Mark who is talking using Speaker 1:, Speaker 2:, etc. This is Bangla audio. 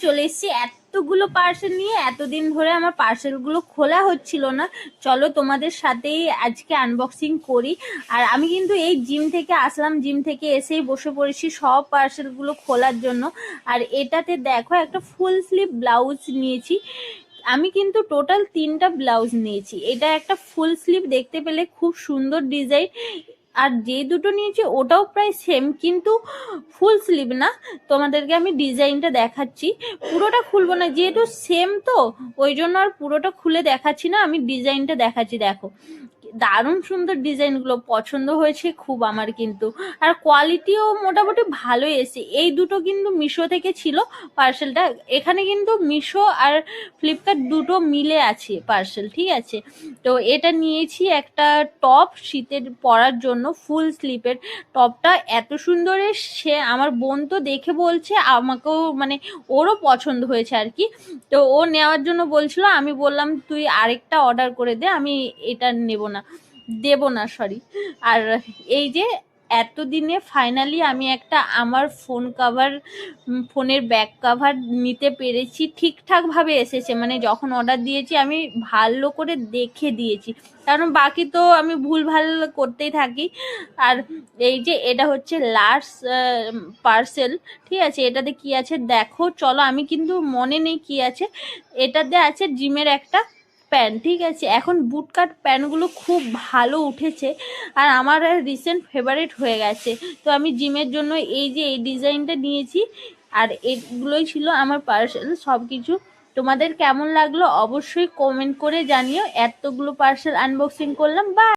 Speaker 1: চলে এসেছি এতগুলো পার্সেল নিয়ে। এতদিন ধরে আমার পার্সেলগুলো খোলা হচ্ছিল না, চলো তোমাদের সাথেই আজকে আনবক্সিং করি। আর আমি কিন্তু এই জিম থেকে আসলাম, জিম থেকে এসেই বসে পড়েছি সব পার্সেলগুলো খোলার জন্য। আর এটাতে দেখো একটা ফুল স্লিভ ব্লাউজ নিয়েছি। আমি কিন্তু টোটাল 3টা ব্লাউজ নিয়েছি। এটা একটা ফুল স্লিভ, দেখতে পেলে খুব সুন্দর ডিজাইন। আর যে দুটো নিয়েছি ওটাও প্রায় সেম, কিন্তু ফুল স্লিভ না। তোমাদেরকে আমি ডিজাইনটা দেখাচ্ছি, পুরোটা খুলবো না যেহেতু সেম, তো ওই জন্য আর পুরোটা খুলে দেখাচ্ছি না, আমি ডিজাইনটা দেখাচ্ছি। দেখো দারুণ সুন্দর ডিজাইনগুলো, পছন্দ হয়েছে খুব আমার কিন্তু। আর কোয়ালিটিও মোটামুটি ভালোই এসেছে। এই দুটো কিন্তু মিশো থেকে ছিল পার্সেলটা। এখানে কিন্তু মিশো আর ফ্লিপকার্ট দুটো মিলে আছে পার্সেল, ঠিক আছে। তো এটা নিয়েছি একটা টপ শীতের পরার জন্য, ফুল স্লিপের টপটা এত সুন্দর এসছে। আমার বোন তো দেখে বলছে, আমাকেও মানে ওরও পছন্দ হয়েছে আর কি। তো ও নেওয়ার জন্য বলছিল, আমি বললাম তুই আরেকটা অর্ডার করে দে, আমি এটা দেব না সরি। আর এই যে এতদিনে ফাইনালি আমি একটা আমার ফোন কাভার, ফোনের ব্যাক কাভার নিতে পেরেছি। ঠিকঠাকভাবে এসেছে, মানে যখন অর্ডার দিয়েছি আমি ভালো করে দেখে দিয়েছি, কারণ বাকি তো আমি ভুলভাল করতেই থাকি। আর এই যে এটা হচ্ছে লাস্ট পার্সেল, ঠিক আছে। এটাতে কি আছে দেখো, চলো, আমি কিন্তু মনে নেই কি আছে। এটাতে আছে জিমের একটা প্যান্ট, ঠিক আছে। এখন বুটকাট প্যান্টগুলো খুব ভালো উঠেছে আর আমার রিসেন্ট ফেভারিট হয়ে গেছে। তো আমি জিমের জন্য এই যে এই ডিজাইনটা নিয়েছি। আর এগুলোই ছিল আমার পার্সেল সব কিছু। তোমাদের কেমন লাগলো অবশ্যই কমেন্ট করে জানিও। এতগুলো পার্সেল আনবক্সিং করলাম। বাই।